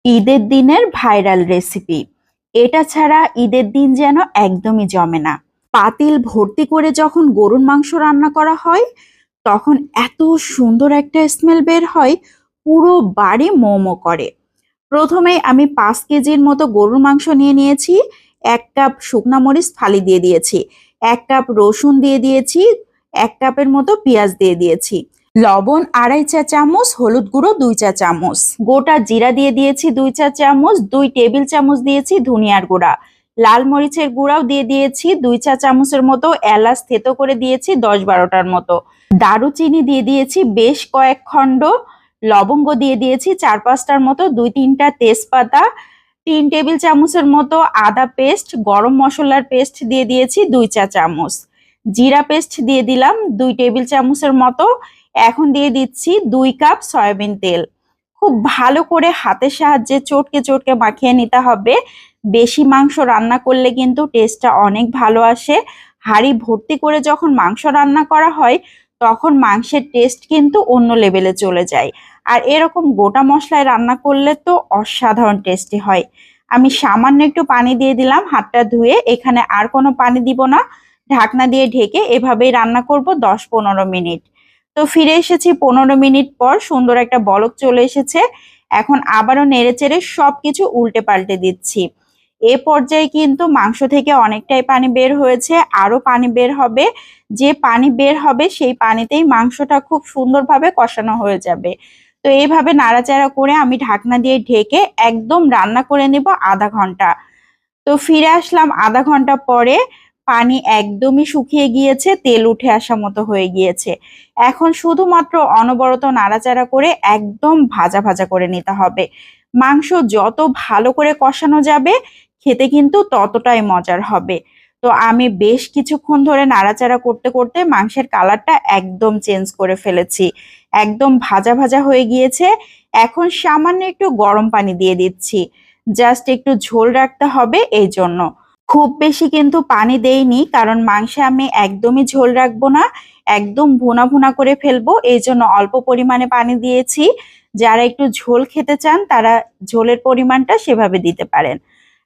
ঈদের দিনের viral recipe. এটা ছাড়া ঈদের দিন যেন একদমই জমে না। পাতিল ভর্তি করে যখন গরুর মাংস রান্না করা হয় তখন এত সুন্দর একটা স্মেল বের হয়, পুরো বাড়ি মোমো করে। প্রথমে আমি 5 কেজির মতো গরুর মাংস নিয়ে নিয়েছি। 1 কাপ শুকনা মরিচ ফালি দিয়ে দিয়েছি, 1 কাপ রসুন দিয়ে দিয়েছি, 1 কাপের মতো পেঁয়াজ দিয়ে দিয়েছি, লবণ 2.5 চা চামচ, হলুদ গুঁড়ো 2 চা চামচ, গোটা জিরা দিয়ে দিয়েছি 2 চা চামচ, 2 টেবিল চামচ দিয়েছি ধনিয়ার গুঁড়া, লাল মরিচের গুঁড়াও দিয়ে দিয়েছি 2 চা চামচের মতো, এলাচ থেতো করে দিয়েছি 10-12টার মতো, দারুচিনি দিয়ে দিয়েছি বেশ কয়েক খণ্ড, লবঙ্গ দিয়ে দিয়েছি 4-5টার মতো, 2-3টা তেজপাতা, 3 টেবিল চামচের মতো আদা পেস্ট, গরম মশলার পেস্ট দিয়ে দিয়েছি 2 চা চামচ, জিরা পেস্ট দিয়ে দিলাম 2 টেবিল চামচের মতো। এখন দিয়ে দিচ্ছি 2 কাপ সয়াবিন তেল। খুব ভালো করে হাতের সাহায্যে চটকে চটকে মাখিয়ে নিতে হবে। বেশি মাংস রান্না করলে কিন্তু টেস্টটা অনেক ভালো আসে। হাঁড়ি ভর্তি করে যখন মাংস রান্না করা হয় তখন মাংসের টেস্ট কিন্তু অন্য লেভেলে চলে যায়। আর এরকম গোটা মশলায় রান্না করলে তো অসাধারণ টেস্টি হয়। আমি সামান্য একটু পানি দিয়ে দিলাম হাতটা ধুয়ে, এখানে আর কোনো পানি দিব না। ঢাকনা দিয়ে ঢেকে এভাবেই রান্না করব 10-15 মিনিট। তো ফিরে এসেছি 15 মিনিট পর, সুন্দর একটা বলক চলে এসেছে। এখন আবারও নেড়েচেড়ে সবকিছু উল্টে পাল্টে দিচ্ছি। এ পর্যায়ে কিন্তু মাংস থেকে অনেকটাই পানি বের হয়েছে, আরো পানি বের হবে। যে পানি বের হবে সেই পানিতেই মাংসটা খুব সুন্দরভাবে কষানো হয়ে যাবে। তো এইভাবে নাড়াচাড়া করে আমি ঢাকনা দিয়ে ঢেকে একদম রান্না করে নেব আধা ঘন্টা। তো ফিরে আসলাম আধা ঘন্টা পরে। পানি একদমই শুকিয়ে গিয়েছে, তেল উঠে আসা মতো হয়ে গিয়েছে। এখন শুধুমাত্র অনবরত নাড়াচাড়া করে একদম ভাজা ভাজা করে নিতে হবে। মাংস যত ভালো করে কষানো যাবে খেতে কিন্তু ততটাই মজার হবে। তো আমি বেশ কিছুক্ষণ ধরে নাড়াচাড়া করতে করতে মাংসের কালারটা একদম চেঞ্জ করে ফেলেছি, একদম ভাজা ভাজা হয়ে গিয়েছে। এখন সামান্য একটু গরম পানি দিয়ে দিচ্ছি, জাস্ট একটু ঝোল রাখতে হবে এই জন্য। খুব বেশি কিন্তু পানি দেইনি, কারণ মাংসে আমি একদমই ঝোল রাখবো না, একদম ভুনা ভুনা করে ফেলবো, এই জন্য অল্প পরিমাণে পানি দিয়েছি। যারা একটু ঝোল খেতে চান তারা ঝোলের পরিমাণটা সেভাবে দিতে পারেন।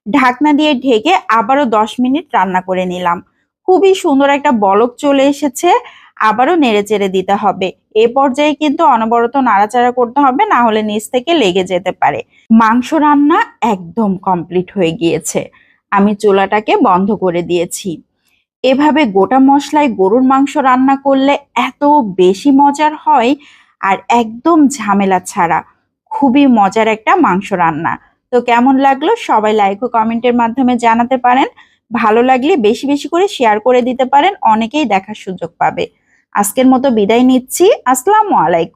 ঢাকনা দিয়ে ঢেকে আবারও 10 মিনিট রান্না করে নিলাম। খুবই সুন্দর একটা বলক চলে এসেছে। আবারও নেড়েচেড়ে দিতে হবে। এ পর্যায়ে কিন্তু অনবরত নাড়াচাড়া করতে হবে, না হলে নিচ থেকে লেগে যেতে পারে। মাংস রান্না একদম কমপ্লিট হয়ে গিয়েছে। আমি চুলাটাকে বন্ধ করে দিয়েছি। এভাবে গোটা মশলায় গরুর মাংস রান্না করলে এত বেশি মজার হয়, আর একদম ঝামেলা ছাড়া। খুবই মজার একটা মাংস রান্না। তো কেমন লাগলো সবাই লাইক ও কমেন্টের মাধ্যমে জানাতে পারেন। ভালো লাগলে বেশি বেশি করে শেয়ার করে দিতে পারেন, অনেকেই দেখার সুযোগ পাবে। আজকের মতো বিদায় নিচ্ছি। আসসালামু আলাইকুম।